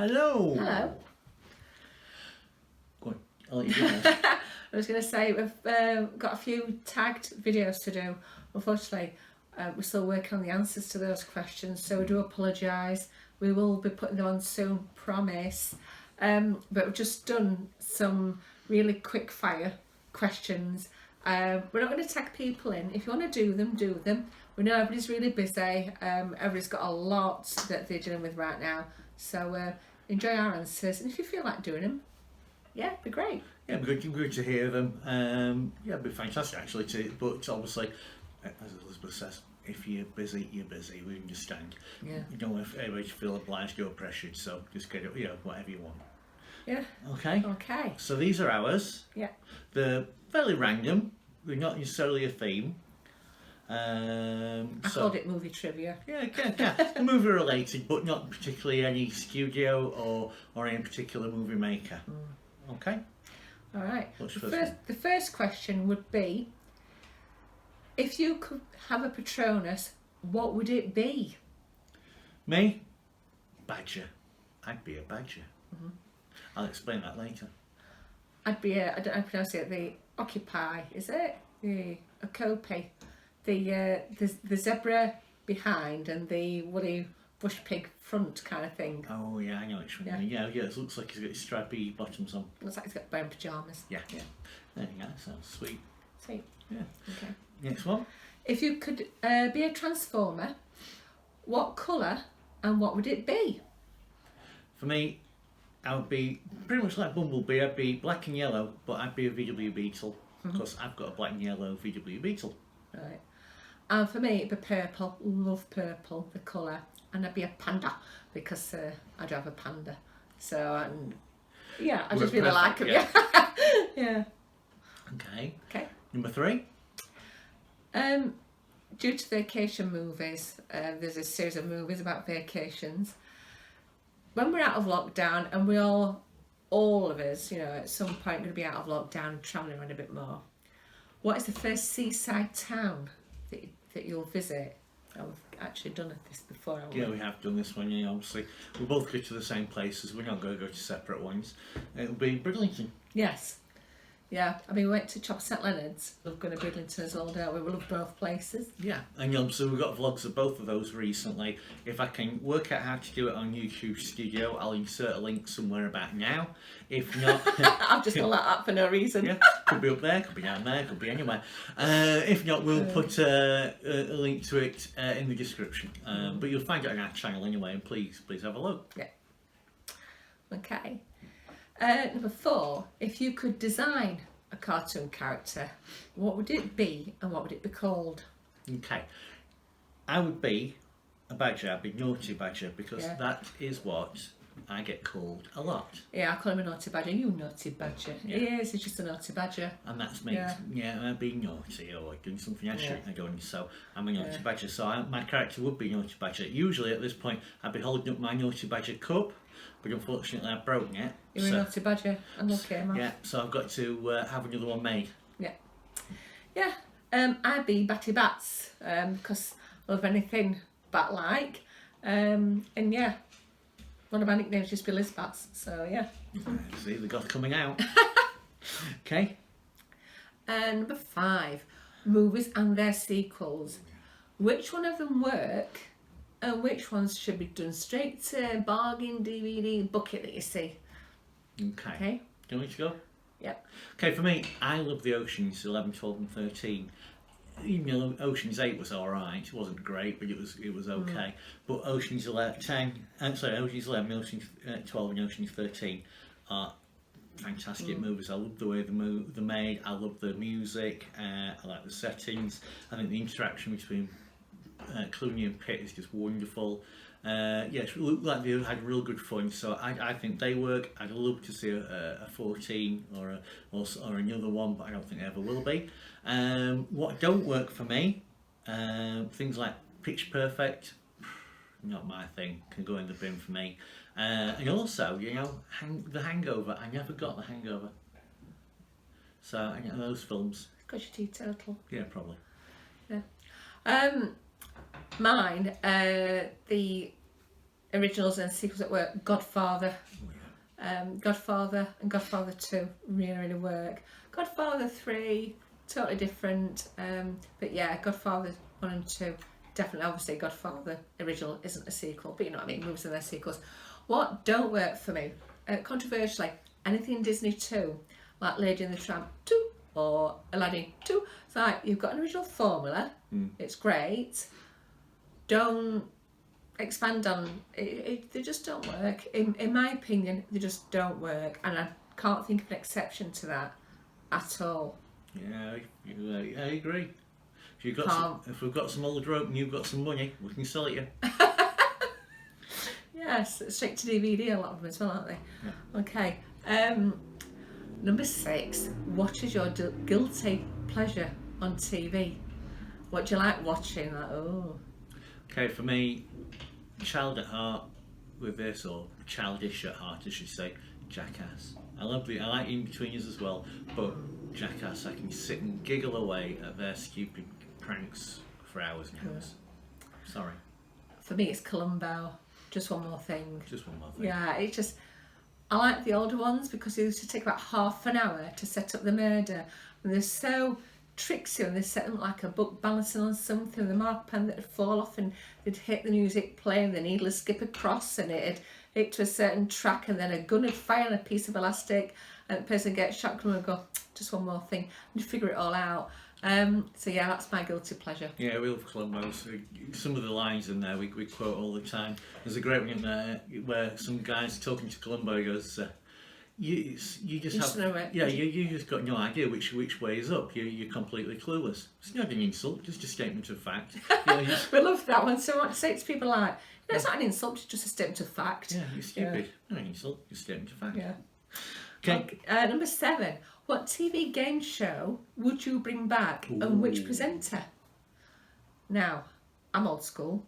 Hello. Hello. Go on, I'll let you go next. I was going to say we've got a few tagged videos to do. Unfortunately, we're still working on the answers to those questions, so we do apologise. We will be putting them on soon, promise. But we've just done some really quick fire questions. We're not going to tag people in. If you want to do them, do them. We know everybody's really busy. Everybody's got a lot that they're dealing with right now. So enjoy our answers, and if you feel like doing them, yeah, it'd be great. Yeah, it'd be good to hear them. Yeah, it'd be fantastic actually. But obviously, as Elizabeth says, if you're busy, you're busy. We understand. Yeah. You don't want everybody to feel obliged or pressured, so just get it, whatever you want. Yeah. Okay. Okay. So these are ours. Yeah. They're fairly random. They're not necessarily a theme. I called it movie trivia. Yeah, yeah. Movie related, but not particularly any studio or any particular movie maker. Okay. All right. What's The first question would be, if you could have a Patronus, what would it be? Me? Badger. I'd be a badger. I'll explain that later. I'd be I don't know how to pronounce it, the Occupy, is it? The Okopi. The zebra behind and the woolly bush pig front kind of thing. Oh yeah, I know which one. Yeah, it looks like he's got stripy bottoms on. Looks like he's got brown pyjamas. Yeah. There you go, sounds sweet. Sweet. Yeah. Okay. Next one. If you could be a transformer, what colour and what would it be? For me, I would be pretty much like Bumblebee. I'd be black and yellow, but I'd be a VW Beetle because I've got a black and yellow VW Beetle. Right. And for me, it'd be purple. Love purple, the colour. And I'd be a panda because I drive a panda. So, yeah, I just really like them. Yeah. Yeah. Okay. Okay. Number 3. Due to vacation movies, there's a series of movies about vacations. When we're out of lockdown, and we all of us, at some point going to be out of lockdown, travelling around a bit more. What is the first seaside town that you'll visit? I've actually done this before, haven't we? Yeah, we have done this one. Obviously, we both go to the same places. We're not going to go to separate ones. It'll be Bridlington. Yes. Yeah, we went to Chop St Leonard's. Love going to Bridlington as well, don't we? We love both places. Yeah, and so we've got vlogs of both of those recently. If I can work out how to do it on YouTube Studio, I'll insert a link somewhere about now. If not... I've just done that for no reason. Yeah, could be up there, could be down there, could be anywhere. If not, we'll put a link to it in the description. But you'll find it on our channel anyway, and please have a look. Yeah. Okay. Number 4, if you could design a cartoon character, what would it be and what would it be called? Okay. I would be a badger. I'd be Naughty Badger because that is what I get called a lot. Yeah, I call him a naughty badger. You naughty badger. Yeah. He is, he's just a naughty badger. And that's me. Yeah, I'd be naughty or doing something I shouldn't have done. So I'm a naughty badger. So my character would be Naughty Badger. Usually at this point I'd be holding up my Naughty Badger cup, but unfortunately I've broken it. You're a naughty badger. Unlucky, am I? Yeah, so I've got to have another one made. Yeah. Yeah. I'd be Batty Bats because I love anything bat-like. And yeah, one of my nicknames just be Liz Bats. So yeah. See, the goth coming out. Okay. Number 5, movies and their sequels. Which one of them work and which ones should be done straight to bargain DVD bucket that you see? Okay. Do you want me to go? Yep. Okay, for me, I love the Oceans 11, 12 and 13. Even though Oceans 8 was alright, it wasn't great, but it was okay. But Oceans 11, Oceans 11, Oceans 12 and Oceans 13 are fantastic movies. I love the way they're made, I love the music, I like the settings. I think the interaction between Clooney and Pitt is just wonderful. It looked like they had real good fun, so I think they work. I'd love to see a 14 or another one, but I don't think there ever will be. What don't work for me, things like Pitch Perfect, not my thing, can go in the bin for me. And also, The Hangover, I never got The Hangover. So I get those films. Because you're teetotal. Yeah, probably. Yeah. Mine, the originals and sequels that work. Godfather. Godfather and Godfather 2 really work. Godfather 3, totally different. But yeah, Godfather 1 and 2, definitely. Obviously, Godfather original isn't a sequel, but you know what I mean, movies and their sequels. What don't work for me, controversially, anything Disney 2, like Lady and the Tramp 2 or Aladdin 2. It's like, you've got an original formula, it's great. Don't expand on it. They just don't work. In my opinion, they just don't work, and I can't think of an exception to that at all. Yeah, I agree. If we've got some old rope and you've got some money, we can sell it you. Yes, straight to DVD, a lot of them as well, aren't they? Yeah. Okay. Number 6. What is your guilty pleasure on TV? What do you like watching? Like, Okay, for me, child at heart with this, or childish at heart, I should say, Jackass. I like In-Betweeners as well, but Jackass, I can sit and giggle away at their stupid pranks for hours and hours. Sorry. For me, it's Columbo. Just one more thing. Just one more thing. Yeah, it's just, I like the older ones because they used to take about half an hour to set up the murder, and they're so tricksy, and they set them like a book balancing on something, the mark pen that would fall off and they'd hit the music playing, the needle would skip across and it'd hit to a certain track, and then a gun would fire on a piece of elastic and the person gets shot and go, just one more thing, and you figure it all out. So yeah, that's my guilty pleasure. Yeah, we love Columbo's. Some of the lines in there we quote all the time. There's a great one in there where some guy's talking to Columbo. He goes, "You just got no idea which way is up. You're completely clueless." It's not an insult, just a statement of fact. We love that one. So I want to say to people like, it's not an insult, it's just a statement of fact. Yeah, you're stupid. Not an insult, just a statement of fact. Yeah. Okay. Number 7. What TV game show would you bring back and which presenter? Now, I'm old school.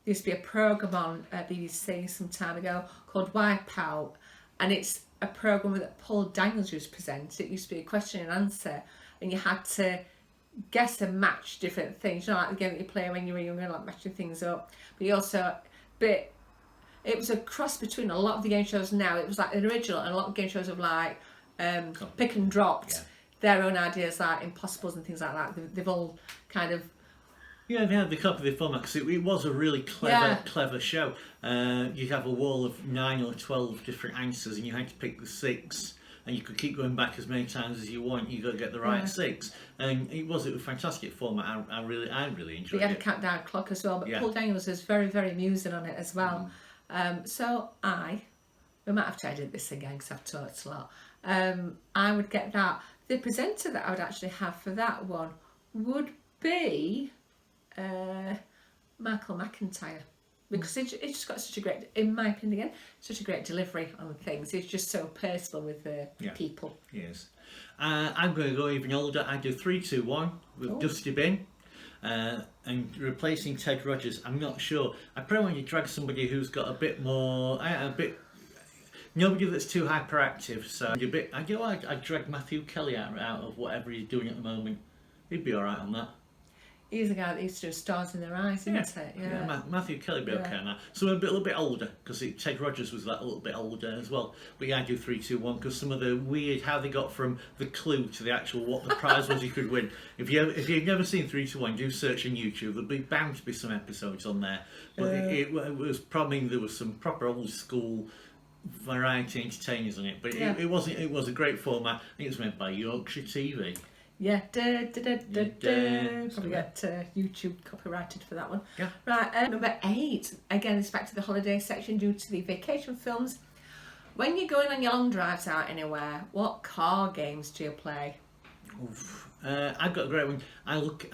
There used to be a programme on BBC some time ago called Wipeout, and it's a programme that Paul Daniels used to present. It used to be a question and answer, and you had to guess and match different things. You know, like the game that you play when you were younger, like matching things up. But it was a cross between a lot of the game shows now. It was like an original, and a lot of game shows of like pick and dropped their own ideas, like Impossibles and things like that. They've all kind of... Yeah, they had the copy of the format because it was a really clever show. You'd have a wall of 9 or 12 different answers, and you had to pick the 6, and you could keep going back as many times as you want. You got to get the right 6, and it was a fantastic format. I really enjoyed it. You had a countdown clock as well, but Paul Daniels was very, very amusing on it as well. So we might have to edit this again because I've talked a lot. I would get that. The presenter that I would actually have for that one would be Michael McIntyre, because it's just got such a great, in my opinion again, such a great delivery on things. He's just so personal with people. Yes. I'm going to go even older. I do 3, 2, 1 with Dusty Bin. And replacing Ted Rogers, I'm not sure. I probably want to drag somebody who's got a bit more, nobody that's too hyperactive. So I'd drag Matthew Kelly out of whatever he's doing at the moment. He'd be all right on that. He's the guy that used to do Stars in Their Eyes, isn't it? Yeah, Matthew Kelly would be okay now. So a little bit older, because Ted Rogers was that a little bit older as well. But yeah, I do 3, 2, 1 because some of the weird how they got from the clue to the actual what the prize was you could win. If you've never seen 3, 2, 1, do search on YouTube. There'll be bound to be some episodes on there. But it was probably there was some proper old school variety entertainers on it. But it wasn't. It was a great format. I think it was made by Yorkshire TV. Yeah, probably get YouTube copyrighted for that one. Yeah. Right, number 8. Again, it's back to the holiday section due to the vacation films. When you're going on your long drives out anywhere, what car games do you play? I've got a great one. I look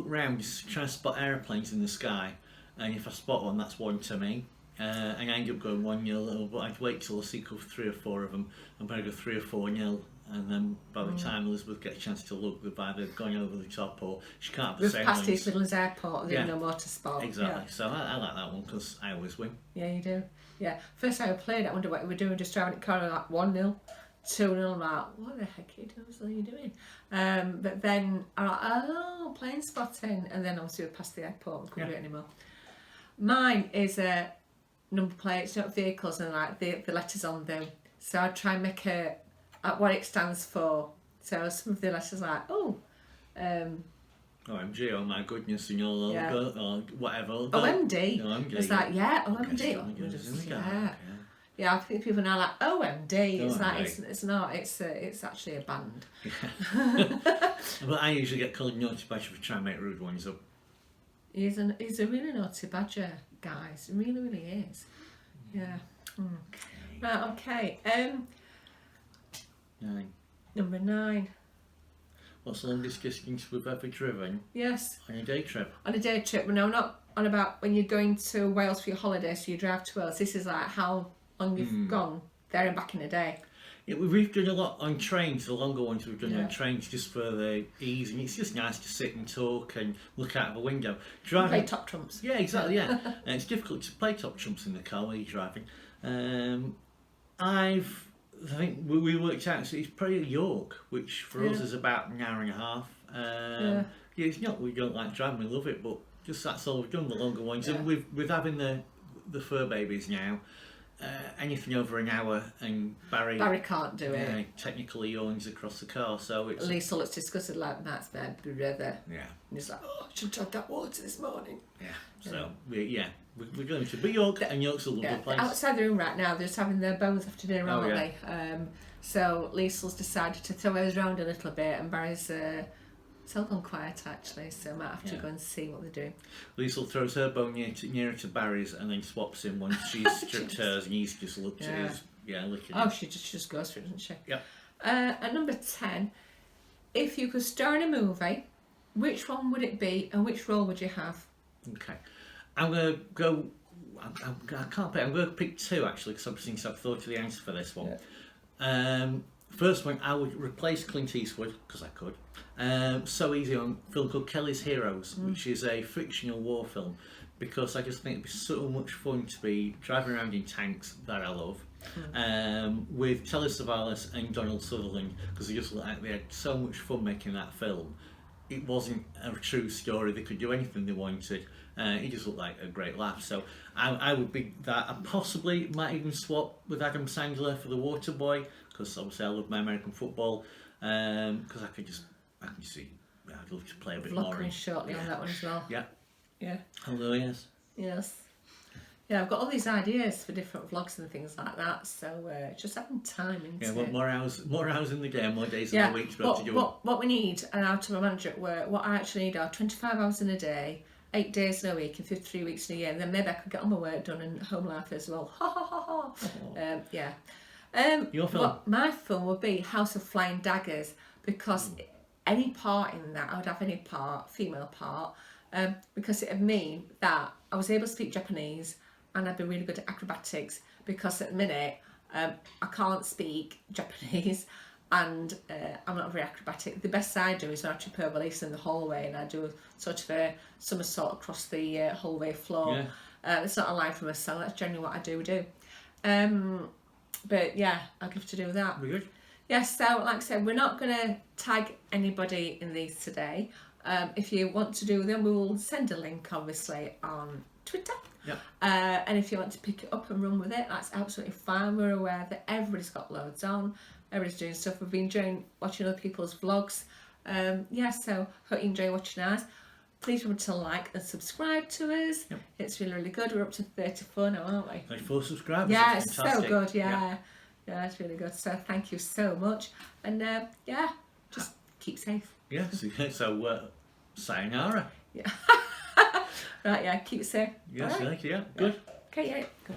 round, just trying to spot aeroplanes in the sky, and if I spot one, that's one to me. And I end up going 1-0, but I'd wait till I see 3 or 4 of them. I'm going to go 3 or 4-0. And then by the time Elizabeth gets a chance to look, they've either gone over the top or she can't have the same past East Midlands Airport, there's no motorsport. Exactly. Yeah. So I like that one because I always win. Yeah, you do. Yeah. First time I played, I wonder what you were doing, just driving a car like 1-0, 2-0. I'm like, what the heck are you doing? But then I'm like, plane spotting. And then obviously we passed the airport and couldn't do it anymore. Mine is number plates, not vehicles, and like the letters on them. So I try and make what it stands for. So some of the letters like OMG, oh my goodness, and your logo, or whatever. OMD. OMD. It's like, yeah, OMD. Okay, so Yeah. Yeah, I think people now like OMD. It's like OMD. it's not. It's actually a band. But I usually get called naughty badger for trying to make rude ones up. He's a really naughty badger, guys. He really is. Yeah. Right. Okay. 9. Number 9. What's the longest distance we've ever driven Yes. on a day trip? On a day trip. No, not on about when you're going to Wales for your holiday. So you drive to Wales. This is like how long you've gone there and back in a day. Yeah, we've done a lot on trains, the longer ones we've done Yeah. on trains just for the ease, and it's just nice to sit and talk and look out of a window. Driving, Play top trumps. yeah, exactly, yeah. And it's difficult to play top trumps in the car while you're driving. I think we worked out, so it's probably York, which for us is about an hour and a half. Yeah, it's not we don't like driving, we love it, but just that's all we've done, the longer ones. Yeah. And with having the fur babies now, anything over an hour, and Barry can't do it. technically yawns across the car, so it's Lisa looks disgusted like that's my brother. yeah, And he's like, oh, I should have had that water this morning. yeah. So we're going to. But York, and York's a lovely place. Outside the room right now, they're just having their bones after dinner, Oh, aren't yeah. they? So Lisa's decided to throw hers around a little bit, and Barry's still gone quiet actually, so I might have to go and see what they're doing. Liesl throws her bone nearer to Barry's and then swaps him once she's stripped hers, and he's just looked at his, licking Oh, it. she just goes for it, doesn't she? Yep. At number 10, if you could star in a movie, which one would it be, and which role would you have? Okay. I'm going to go. I can't pick. I'm going to pick 2 actually, because I've thought of the answer for this one. First one, I would replace Clint Eastwood, because I could. So easy, on a film called Kelly's Heroes, which is a fictional war film, because I just think it'd be so much fun to be driving around in tanks that I love, with Telly Savalas and Donald Sutherland, because they just look like they had so much fun making that film. It wasn't a true story, they could do anything they wanted. It just looked like a great laugh, so I would be that. I possibly might even swap with Adam Sandler for The Waterboy, because obviously I love my American football, because I can see, I'd love to play a bit Vlog more. coming shortly on that one as well. Yeah. Yeah. Hello, yes. Yes. Yeah, I've got all these ideas for different vlogs and things like that, so just having time into Yeah, well, more hours in the day, more days in yeah. the week to be able to do it. What we need, and out of a manager at work, what I actually need are 25 hours in a day, 8 days in a week, and 53 weeks in a year, and then maybe I could get all my work done and home life as well. Ha ha ha ha. Yeah. Your film? What my film would be House of Flying Daggers, because any part in that, I would have any part, female part, because it would mean that I was able to speak Japanese and I'd be really good at acrobatics, because at the minute I can't speak Japanese and I'm not very acrobatic. The best I do is when I trip over Lisa in the hallway and I do sort of a somersault across the hallway floor. Yeah. It's not a line from a song, that's generally what I do. But yeah, I'd love to do that. Very good. Yes, so like I said, we're not going to tag anybody in these today. If you want to do them, we will send a link obviously on Twitter. Yep. And if you want to pick it up and run with it, that's absolutely fine. We're aware that everybody's got loads on, everybody's doing stuff. We've been enjoying watching other people's vlogs. So hope you enjoy watching ours. Please remember to like and subscribe to us. Yep. It's really, really good. We're up to 34 now, aren't we? 34 subscribers. Yeah, that's it's so fantastic. good. Yeah, it's really good. So thank you so much. And just keep safe. Yeah, so sayonara. Yeah. Right, yeah, keep safe. Yes, All right. thank you. Yeah, good. Okay, yeah, good.